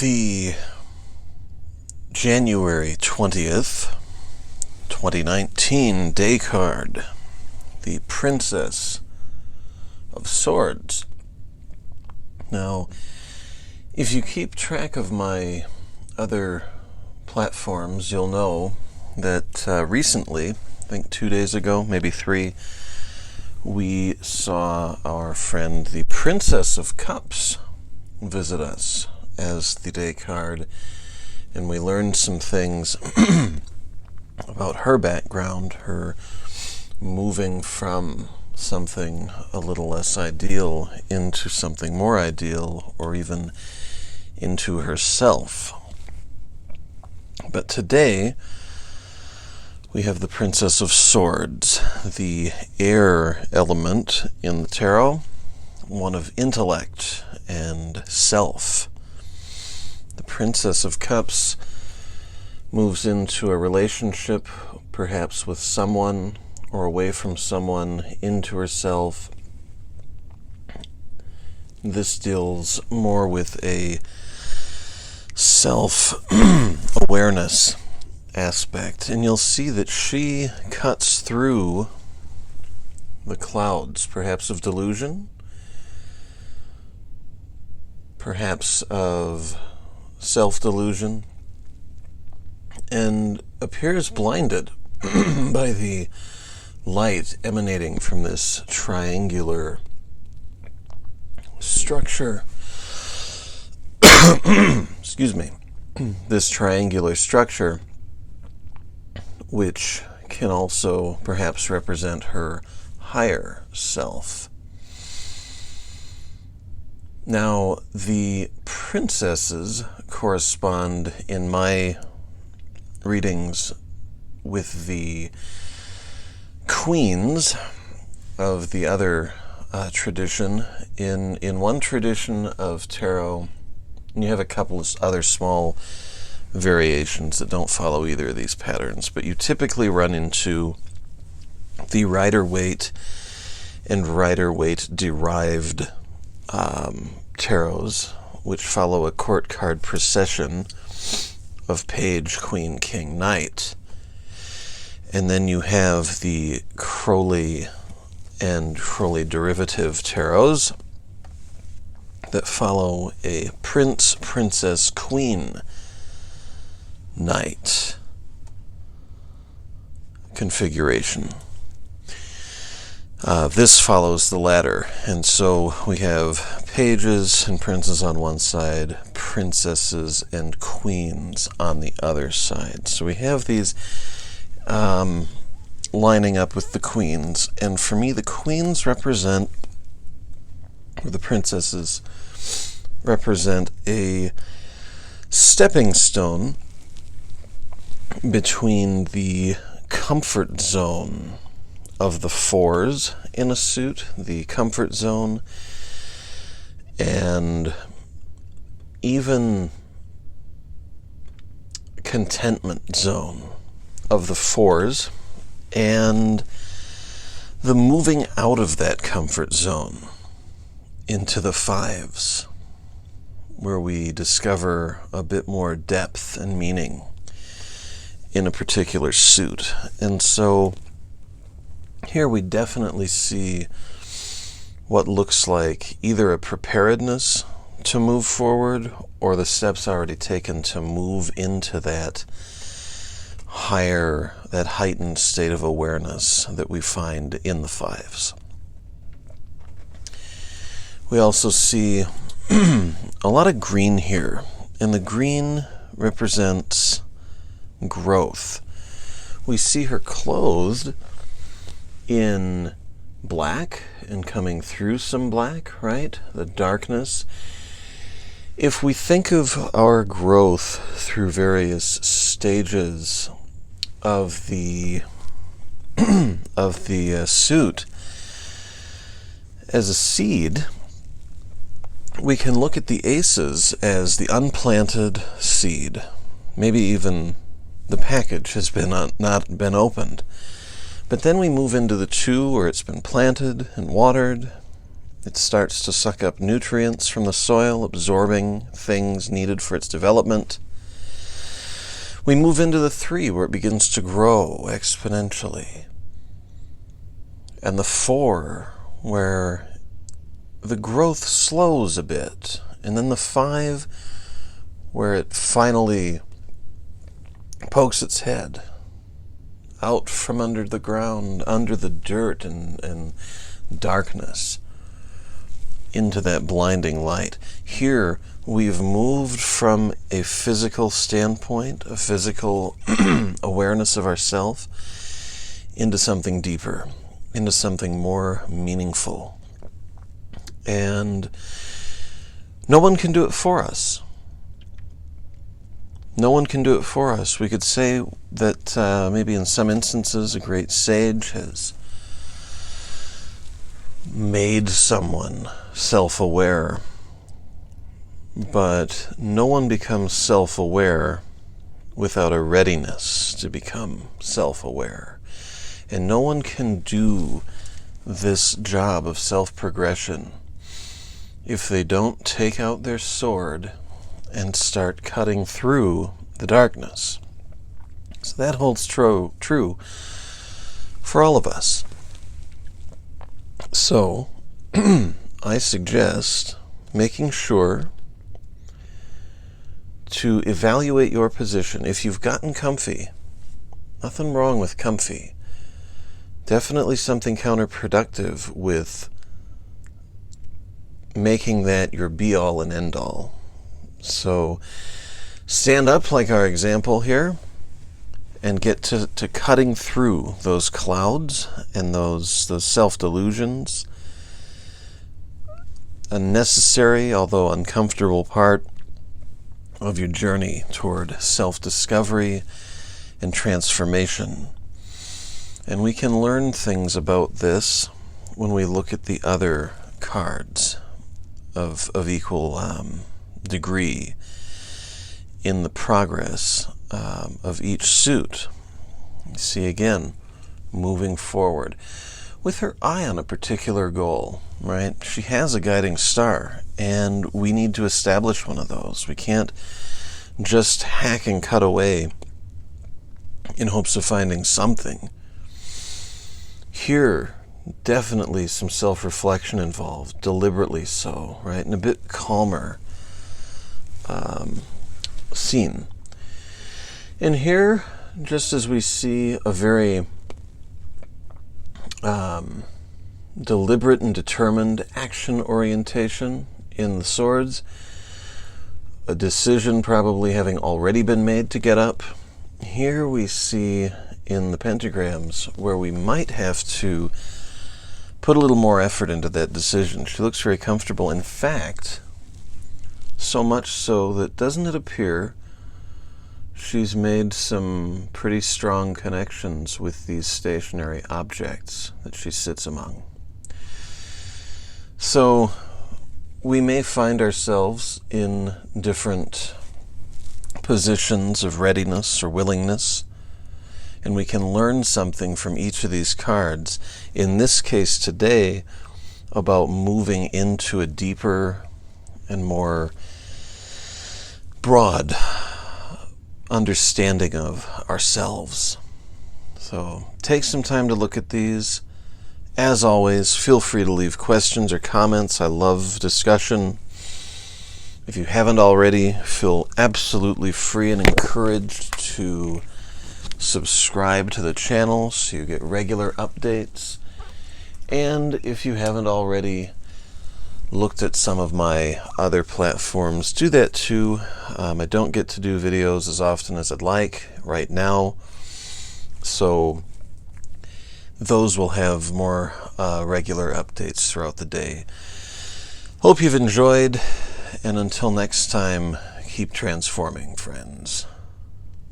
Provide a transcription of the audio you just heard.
The January 20th, 2019 day card, the Princess of Swords. Now, if you keep track of my other platforms, you'll know that recently, I think 2 days ago, maybe 3, we saw our friend the Princess of Cups visit us as the day card, and we learned some things about her background, her moving from something a little less ideal into something more ideal, or even into herself. But today we have the Princess of Swords, the air element in the tarot, one of intellect and self. The Princess of Cups moves into a relationship, perhaps with someone or away from someone, into herself. This deals more with a self-awareness aspect, and you'll see that she cuts through the clouds, perhaps of delusion, perhaps of self-delusion, and appears blinded by the light emanating from this triangular structure. Excuse me. This triangular structure, which can also perhaps represent her higher self. Now, the princesses correspond in my readings with the queens of the other tradition. In one tradition of tarot, and you have a couple of other small variations that don't follow either of these patterns, but you typically run into the Rider-Waite and Rider-Waite derived tarots, which follow a court card procession of Page, Queen, King, Knight. And then you have the Crowley and Crowley derivative tarots that follow a Prince, Princess, Queen, Knight configuration. This follows the latter, and so we have pages and princes on one side, princesses and queens on the other side. So we have these lining up with the queens, and for me the queens represent, or the princesses represent, a stepping stone between the comfort zone of the fours in a suit, the comfort zone, and even contentment zone of the fours, and the moving out of that comfort zone into the fives, where we discover a bit more depth and meaning in a particular suit. And so here we definitely see what looks like either a preparedness to move forward, or the steps already taken to move into that higher, that heightened state of awareness that we find in the fives. We also see a lot of green here, and the green represents growth. We see her clothed in black and coming through some black, right? The darkness. If we think of our growth through various stages of the suit as a seed, we can look at the aces as the unplanted seed. Maybe even the package has not been opened. But then we move into the 2, where it's been planted and watered, It starts to suck up nutrients from the soil, absorbing things needed for its development. We move into the 3, where it begins to grow exponentially. And the 4, where the growth slows a bit. And then the 5, where it finally pokes its head out from under the ground, under the dirt and darkness, into that blinding light. Here, we've moved from a physical standpoint, a physical awareness of ourself, into something deeper, into something more meaningful. And no one can do it for us. No one can do it for us. We could say that maybe in some instances a great sage has made someone self-aware, but no one becomes self-aware without a readiness to become self-aware. And no one can do this job of self-progression if they don't take out their sword and start cutting through the darkness. So that holds true for all of us. So I suggest making sure to evaluate your position. If you've gotten comfy, nothing wrong with comfy. Definitely something counterproductive with making that your be-all and end-all. So stand up like our example here and get to cutting through those clouds and those self-delusions. A necessary, although uncomfortable, part of your journey toward self-discovery and transformation. And we can learn things about this when we look at the other cards of equal degree in the progress of each suit. You see again, moving forward with her eye on a particular goal, right? She has a guiding star, and we need to establish one of those. We can't just hack and cut away in hopes of finding something. Here, definitely some self-reflection involved, deliberately so, right? And a bit calmer scene. And here, just as we see a very deliberate and determined action orientation in the swords, a decision probably having already been made to get up, here we see in the pentagrams where we might have to put a little more effort into that decision. She looks very comfortable. In fact, so much so that, doesn't it appear, she's made some pretty strong connections with these stationary objects that she sits among. So we may find ourselves in different positions of readiness or willingness, and we can learn something from each of these cards. In this case today, about moving into a deeper and more broad understanding of ourselves. So take some time to look at these. As always, feel free to leave questions or comments. I love discussion. If you haven't already, feel absolutely free and encouraged to subscribe to the channel so you get regular updates. And if you haven't already looked at some of my other platforms, do that too. I don't get to do videos as often as I'd like right now, so those will have more regular updates throughout the day. Hope you've enjoyed, and until next time, keep transforming, friends.